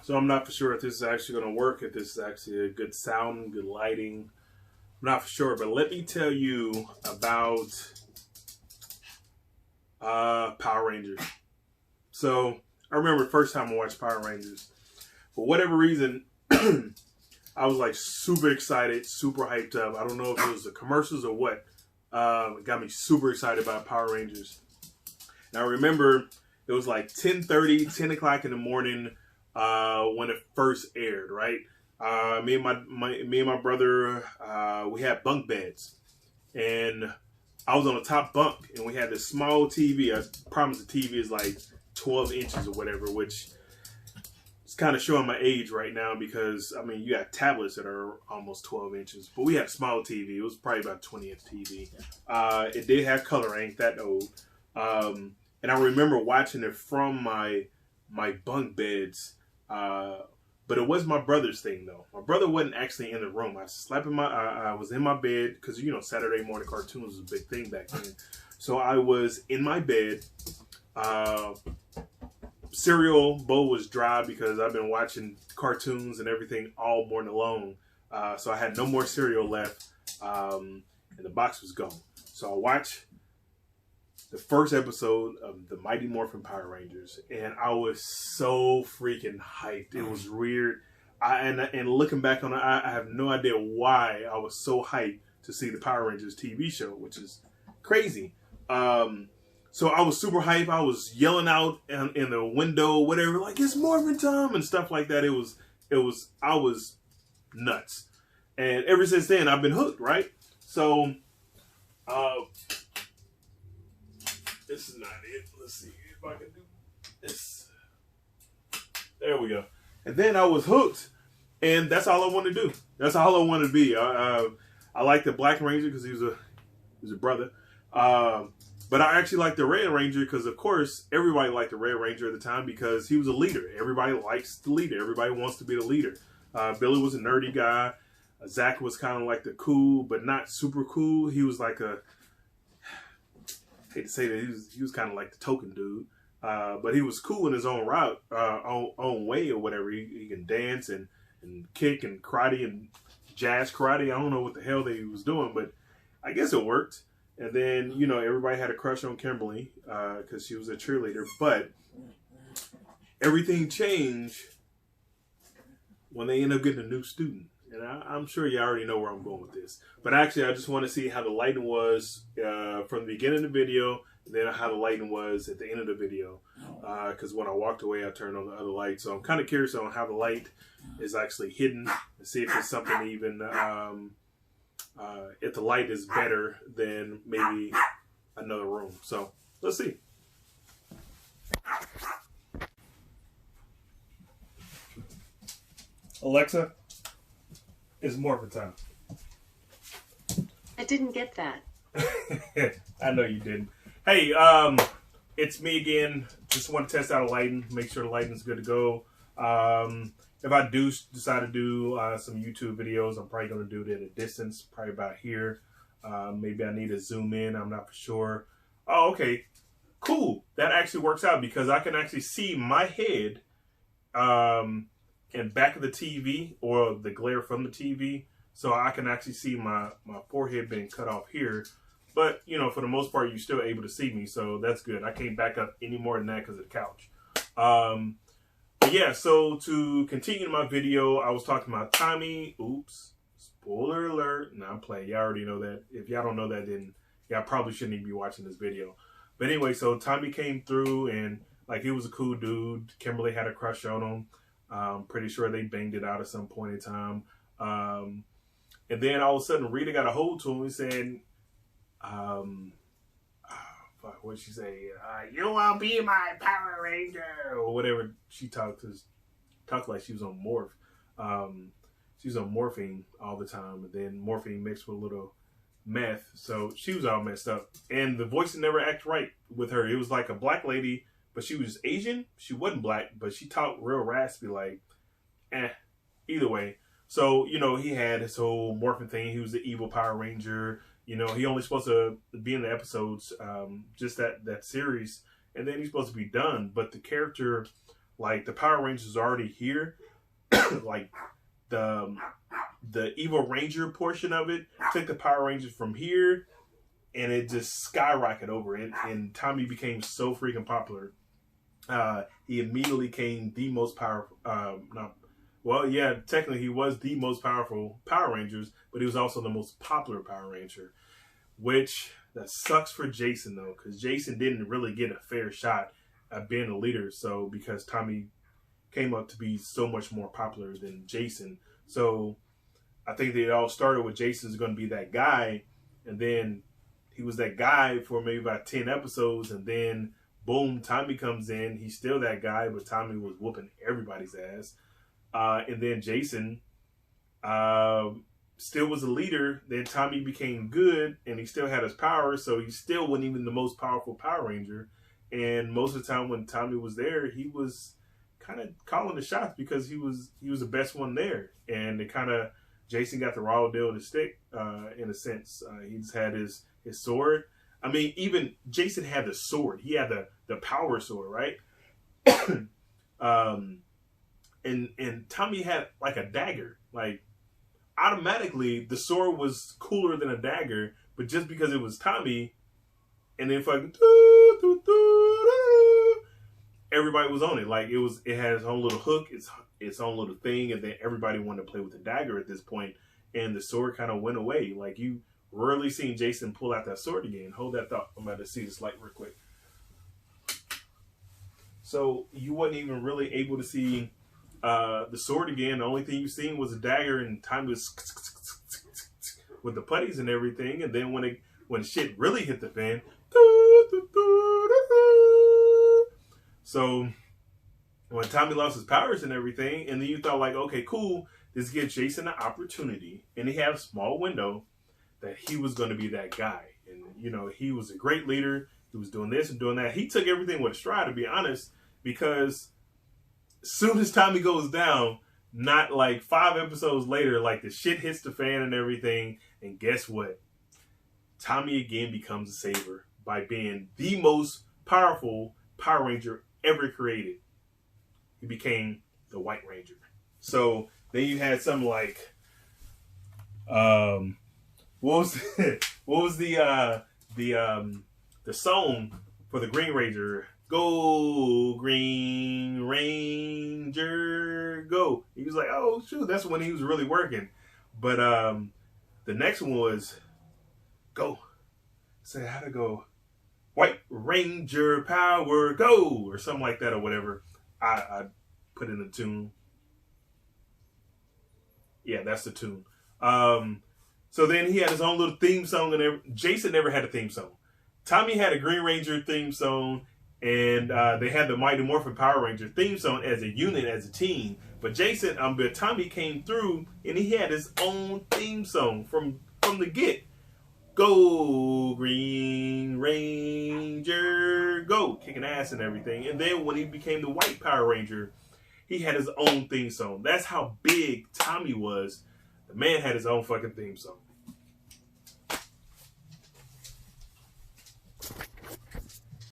So I'm not for sure if this is actually going to work, if this is actually a good sound, good lighting. I'm not for sure, but let me tell you about Power Rangers. So I remember the first time I watched Power Rangers. For whatever reason, I was like super excited, super hyped up. I don't know if it was the commercials or what. It got me super excited about Power Rangers. And I remember it was like 10:30, 10 o'clock in the morning when it first aired, right? Me and my brother, we had bunk beds. And I was on the top bunk, and we had this small TV. I promise the TV is like 12 inches or whatever, which is kind of showing my age right now because, I mean, you got tablets that are almost 12 inches. But we had a small TV. It was probably about 20-inch TV. It did have color. I ain't that old. And I remember watching it from my bunk beds. But it was my brother's thing, though. My brother wasn't actually in the room. I was in my bed because, you know, Saturday morning cartoons was a big thing back then. So I was in my bed. Cereal bowl was dry because I've been watching cartoons and everything all morning long. So I had no more cereal left. And the box was gone. So I watched the first episode of the Mighty Morphine Power Rangers, and I was so freaking hyped. It was weird. And looking back on it, I have no idea why I was so hyped to see the Power Rangers TV show, which is crazy. So I was super hyped. I was yelling out in the window, whatever, like, it's Morphin' time and stuff like that. I was nuts. And ever since then, I've been hooked, right? So, this is not it. Let's see if I can do this. There we go. And then I was hooked, and that's all I wanted to do. That's all I wanted to be. I like the Black Ranger because he was a brother. But I actually like the Red Ranger because, of course, everybody liked the Red Ranger at the time because he was a leader. Everybody likes the leader. Everybody wants to be the leader. Billy was a nerdy guy. Zach was kind of like the cool, but not super cool. He was like I hate to say that, he was kind of like the token dude. But he was cool in his own route, own way or whatever. He can dance and kick and karate and jazz karate. I don't know what the hell that he was doing, but I guess it worked. And then, you know, everybody had a crush on Kimberly because she was a cheerleader. But everything changed when they ended up getting a new student. And I'm sure you already know where I'm going with this. But actually, I just want to see how the lighting was from the beginning of the video, and then how the lighting was at the end of the video. Because when I walked away, I turned on the other light. So I'm kind of curious on how the light is actually hidden, and see if it's something even... if the light is better than maybe another room. So let's see. Alexa, it's Morphin' time. I didn't get that. I know you didn't. Hey, it's me again. Just want to test out the lighting, make sure the lighting's good to go. If I do decide to do some YouTube videos, I'm probably going to do it at a distance, probably about here. Maybe I need to zoom in. I'm not for sure. Oh, okay. Cool. That actually works out because I can actually see my head in back of the TV or the glare from the TV. So I can actually see my forehead being cut off here. But, you know, for the most part, you're still able to see me. So that's good. I can't back up any more than that because of the couch. Yeah, so to continue my video, I was talking about Tommy. Oops. Spoiler alert. Nah, I'm playing. Y'all already know that. If y'all don't know that, then y'all probably shouldn't even be watching this video. But anyway, so Tommy came through and, like, he was a cool dude. Kimberly had a crush on him. Pretty sure they banged it out at some point in time. And then all of a sudden, Rita got a hold to him and said, what'd she say? You will be my Power Ranger, or whatever she talked like she was on morph. She was on morphine all the time, and then morphine mixed with a little meth, so she was all messed up. And the voice never acted right with her. It was like a black lady, but she was Asian. She wasn't black, but she talked real raspy, like, either way. So, you know, he had his whole morphin thing. He was the evil Power Ranger. You know, he only supposed to be in the episodes, just that series, and then he's supposed to be done. But the character Like the Power Rangers are already here. Like the Evil Ranger portion of it took the Power Rangers from here, and it just skyrocketed over. And Tommy became so freaking popular. He immediately became the most powerful. Well, yeah, technically he was the most powerful Power Rangers, but he was also the most popular Power Ranger. Which that sucks for Jason though, because Jason didn't really get a fair shot at being a leader. So because Tommy came up to be so much more popular than Jason, so I think they all started with Jason's going to be that guy, and then he was that guy for maybe about 10 episodes, and then boom, Tommy comes in. He's still that guy, but Tommy was whooping everybody's ass. And then Jason still was a leader. Then Tommy became good, and he still had his power, so he still wasn't even the most powerful Power Ranger. And most of the time when Tommy was there, he was kind of calling the shots because he was the best one there. And it kind of, Jason got the raw deal of the stick, in a sense. He just had his sword. I mean, even Jason had the sword. He had the power sword, right? And Tommy had like a dagger. Like automatically, the sword was cooler than a dagger, but just because it was Tommy, and then fucking everybody was on it. Like it had its own little hook, its own little thing, and then everybody wanted to play with the dagger at this point, and the sword kind of went away. Like you rarely seen Jason pull out that sword again. Hold that thought. I'm about to see this light real quick. So you wasn't even really able to see the sword again. The only thing you seen was a dagger, and time was with the putties and everything. And then when shit really hit the fan, so when Tommy lost his powers and everything, and then you thought like, okay, cool, this gives Jason an opportunity, and he had a small window that he was going to be that guy. And you know, he was a great leader. He was doing this and doing that. He took everything with a stride, to be honest, because as soon as Tommy goes down, not like 5 episodes later, like the shit hits the fan and everything. And guess what? Tommy again becomes a saver by being the most powerful Power Ranger ever created. He became the White Ranger. So then you had something like, what was the song for the Green Ranger? Go Green Ranger, go. He was like, oh shoot, that's when he was really working. But the next one was go. Say how to go. White Ranger power, go, or something like that, or whatever. I put in a tune. Yeah, that's the tune. So then he had his own little theme song, and Jason never had a theme song. Tommy had a Green Ranger theme song, and they had the Mighty Morphine Power Ranger theme song as a unit, as a team. But Tommy came through, and he had his own theme song from the get. Go Green Ranger, go, kicking ass and everything. And then when he became the White Power Ranger, he had his own theme song. That's how big Tommy was. The man had his own fucking theme song.